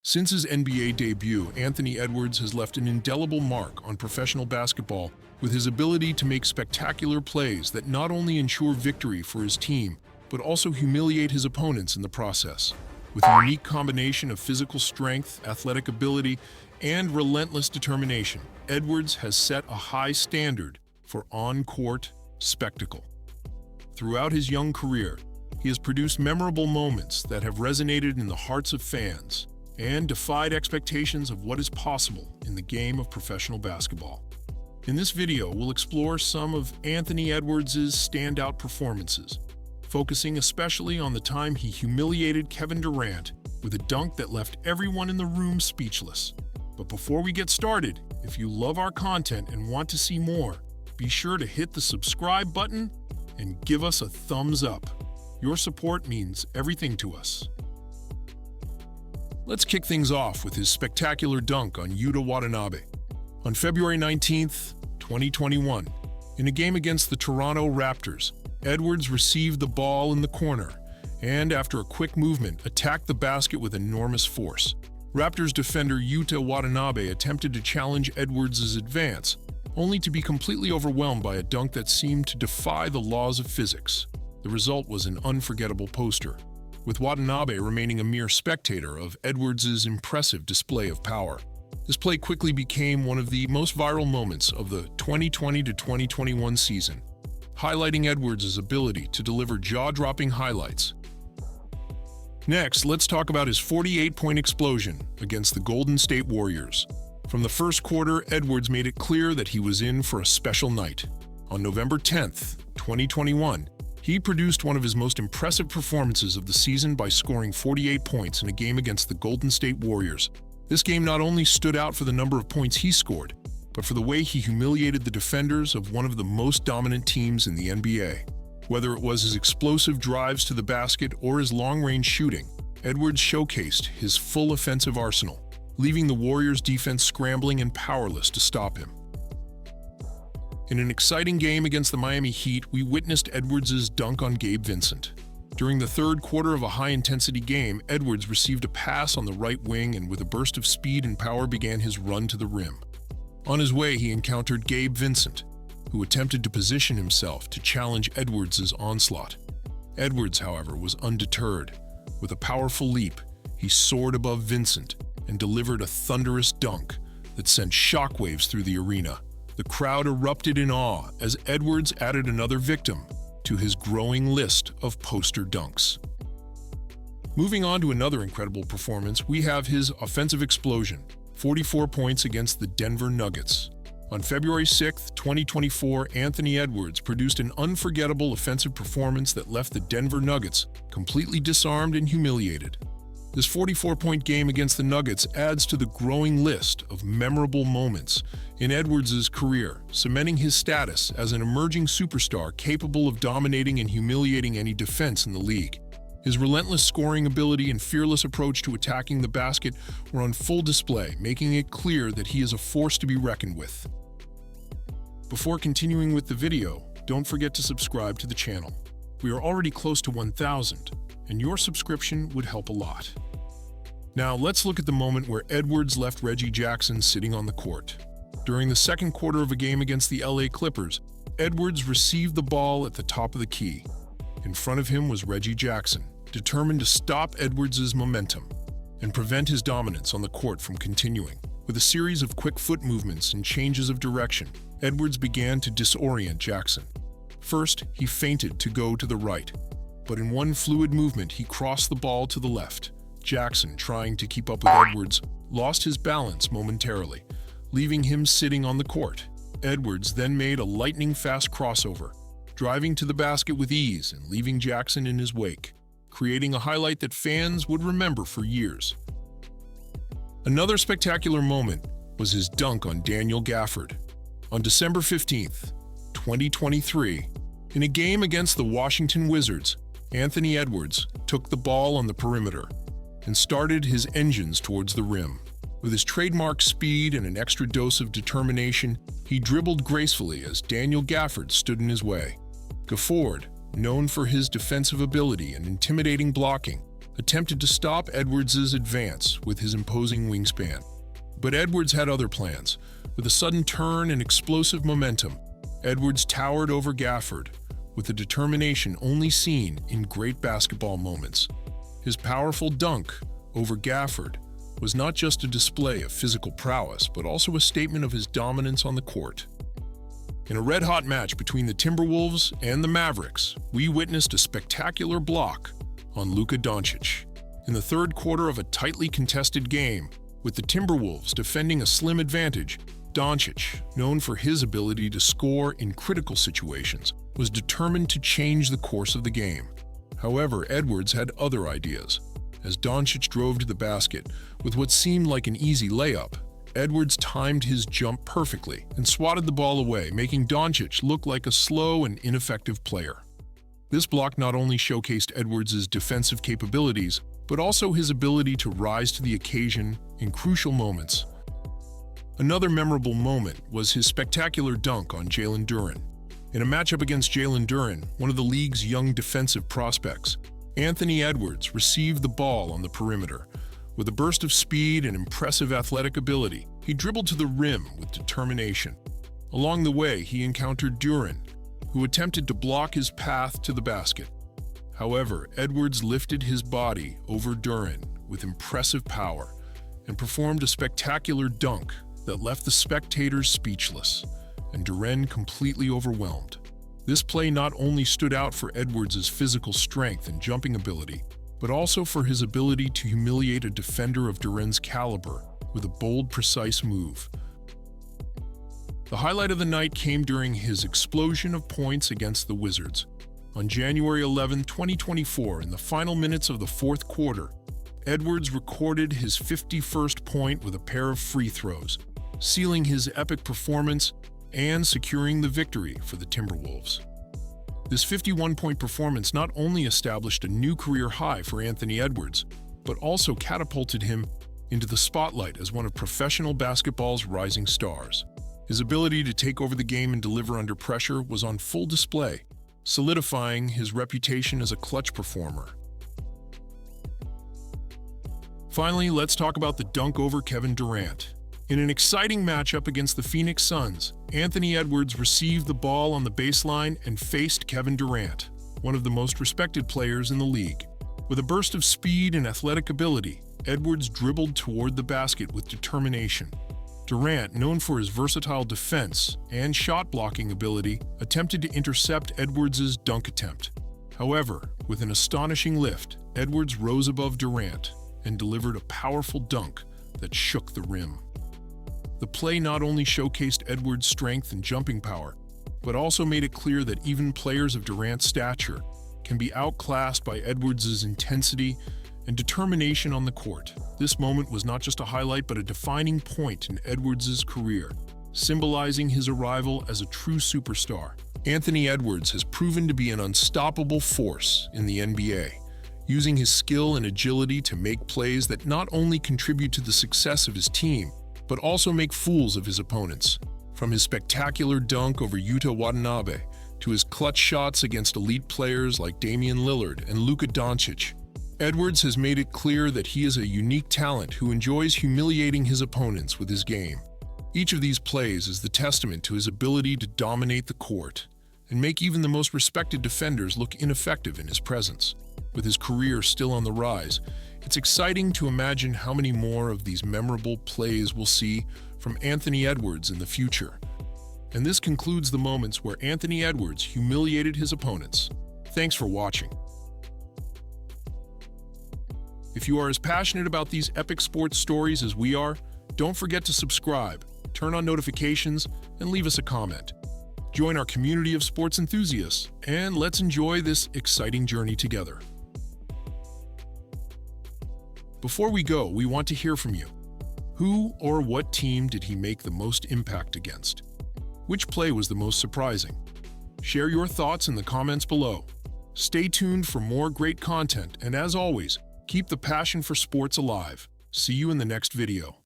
Since his NBA debut, Anthony Edwards has left an indelible mark on professional basketball with his ability to make spectacular plays that not only ensure victory for his team, but also humiliate his opponents in the process. With a unique combination of physical strength, athletic ability, and relentless determination, Edwards has set a high standard for on-court spectacle. Throughout his young career, he has produced memorable moments that have resonated in the hearts of fans and defied expectations of what is possible in the game of professional basketball. In this video, we'll explore some of Anthony Edwards' standout performances, focusing especially on the time he humiliated Kevin Durant with a dunk that left everyone in the room speechless. But before we get started, if you love our content and want to see more, be sure to hit the subscribe button and give us a thumbs up. Your support means everything to us. Let's kick things off with his spectacular dunk on Yuta Watanabe. On February 19, 2021, in a game against the Toronto Raptors, Edwards received the ball in the corner and, after a quick movement, attacked the basket with enormous force. Raptors defender Yuta Watanabe attempted to challenge Edwards' advance, only to be completely overwhelmed by a dunk that seemed to defy the laws of physics. The result was an unforgettable poster, with Watanabe remaining a mere spectator of Edwards' impressive display of power. This play quickly became one of the most viral moments of the 2020 to 2021 season, highlighting Edwards' ability to deliver jaw-dropping highlights. Next, let's talk about his 48-point explosion against the Golden State Warriors. From the first quarter, Edwards made it clear that he was in for a special night. On November 10, 2021, he produced one of his most impressive performances of the season by scoring 48 points in a game against the Golden State Warriors. This game not only stood out for the number of points he scored, but for the way he humiliated the defenders of one of the most dominant teams in the NBA. Whether it was his explosive drives to the basket or his long-range shooting, Edwards showcased his full offensive arsenal, leaving the Warriors' defense scrambling and powerless to stop him. In an exciting game against the Miami Heat, we witnessed Edwards' dunk on Gabe Vincent. During the third quarter of a high-intensity game, Edwards received a pass on the right wing and with a burst of speed and power began his run to the rim. On his way, he encountered Gabe Vincent, who attempted to position himself to challenge Edwards' onslaught. Edwards, however, was undeterred. With a powerful leap, he soared above Vincent and delivered a thunderous dunk that sent shockwaves through the arena. The crowd erupted in awe as Edwards added another victim to his growing list of poster dunks. Moving on to another incredible performance, we have his offensive explosion, 44 points against the Denver Nuggets. On February 6, 2024, Anthony Edwards produced an unforgettable offensive performance that left the Denver Nuggets completely disarmed and humiliated. This 44-point game against the Nuggets adds to the growing list of memorable moments in Edwards' career, cementing his status as an emerging superstar capable of dominating and humiliating any defense in the league. His relentless scoring ability and fearless approach to attacking the basket were on full display, making it clear that he is a force to be reckoned with. Before continuing with the video, don't forget to subscribe to the channel. We are already close to 1,000, and your subscription would help a lot. Now, let's look at the moment where Edwards left Reggie Jackson sitting on the court. During the second quarter of a game against the LA Clippers, Edwards received the ball at the top of the key. In front of him was Reggie Jackson, determined to stop Edwards' momentum and prevent his dominance on the court from continuing. With a series of quick foot movements and changes of direction, Edwards began to disorient Jackson. First, he feinted to go to the right, but in one fluid movement, he crossed the ball to the left. Jackson, trying to keep up with Edwards, lost his balance momentarily, leaving him sitting on the court. Edwards then made a lightning-fast crossover, driving to the basket with ease and leaving Jackson in his wake, creating a highlight that fans would remember for years. Another spectacular moment was his dunk on Daniel Gafford. On December 15, 2023, in a game against the Washington Wizards, Anthony Edwards took the ball on the perimeter and started his engines towards the rim. With his trademark speed and an extra dose of determination, he dribbled gracefully as Daniel Gafford stood in his way. Gafford, known for his defensive ability and intimidating blocking, attempted to stop Edwards' advance with his imposing wingspan. But Edwards had other plans. With a sudden turn and explosive momentum, Edwards towered over Gafford with a determination only seen in great basketball moments. His powerful dunk over Gafford was not just a display of physical prowess, but also a statement of his dominance on the court. In a red-hot match between the Timberwolves and the Mavericks, we witnessed a spectacular block on Luka Doncic. In the third quarter of a tightly contested game, with the Timberwolves defending a slim advantage, Doncic, known for his ability to score in critical situations, was determined to change the course of the game. However, Edwards had other ideas. As Doncic drove to the basket with what seemed like an easy layup, Edwards timed his jump perfectly and swatted the ball away, making Doncic look like a slow and ineffective player. This block not only showcased Edwards' defensive capabilities, but also his ability to rise to the occasion in crucial moments. Another memorable moment was his spectacular dunk on Jaylen. In a matchup against Jaylen, one of the league's young defensive prospects, Anthony Edwards received the ball on the perimeter. With a burst of speed and impressive athletic ability, he dribbled to the rim with determination. Along the way, he encountered Duren, who attempted to block his path to the basket. However, Edwards lifted his body over Duren with impressive power and performed a spectacular dunk that left the spectators speechless and Duren completely overwhelmed. This play not only stood out for Edwards' physical strength and jumping ability, but also for his ability to humiliate a defender of Duren's caliber with a bold, precise move. The highlight of the night came during his explosion of points against the Wizards. On January 11, 2024, in the final minutes of the fourth quarter, Edwards recorded his 51st point with a pair of free throws, sealing his epic performance and securing the victory for the Timberwolves. This 51-point performance not only established a new career high for Anthony Edwards, but also catapulted him into the spotlight as one of professional basketball's rising stars. His ability to take over the game and deliver under pressure was on full display, solidifying his reputation as a clutch performer. Finally, let's talk about the dunk over Kevin Durant. In an exciting matchup against the Phoenix Suns, Anthony Edwards received the ball on the baseline and faced Kevin Durant, one of the most respected players in the league. With a burst of speed and athletic ability, Edwards dribbled toward the basket with determination. Durant, known for his versatile defense and shot-blocking ability, attempted to intercept Edwards' dunk attempt. However, with an astonishing lift, Edwards rose above Durant and delivered a powerful dunk that shook the rim. The play not only showcased Edwards' strength and jumping power, but also made it clear that even players of Durant's stature can be outclassed by Edwards' intensity and determination on the court. This moment was not just a highlight, but a defining point in Edwards' career, symbolizing his arrival as a true superstar. Anthony Edwards has proven to be an unstoppable force in the NBA, using his skill and agility to make plays that not only contribute to the success of his team, but also make fools of his opponents. From his spectacular dunk over Yuta Watanabe to his clutch shots against elite players like Damian Lillard and Luka Doncic, Edwards has made it clear that he is a unique talent who enjoys humiliating his opponents with his game. Each of these plays is the testament to his ability to dominate the court and make even the most respected defenders look ineffective in his presence. With his career still on the rise, it's exciting to imagine how many more of these memorable plays we'll see from Anthony Edwards in the future. And this concludes the moments where Anthony Edwards humiliated his opponents. Thanks for watching. If you are as passionate about these epic sports stories as we are, don't forget to subscribe, turn on notifications, and leave us a comment. Join our community of sports enthusiasts, and let's enjoy this exciting journey together. Before we go, we want to hear from you. Who or what team did he make the most impact against? Which play was the most surprising? Share your thoughts in the comments below. Stay tuned for more great content, and as always, keep the passion for sports alive. See you in the next video.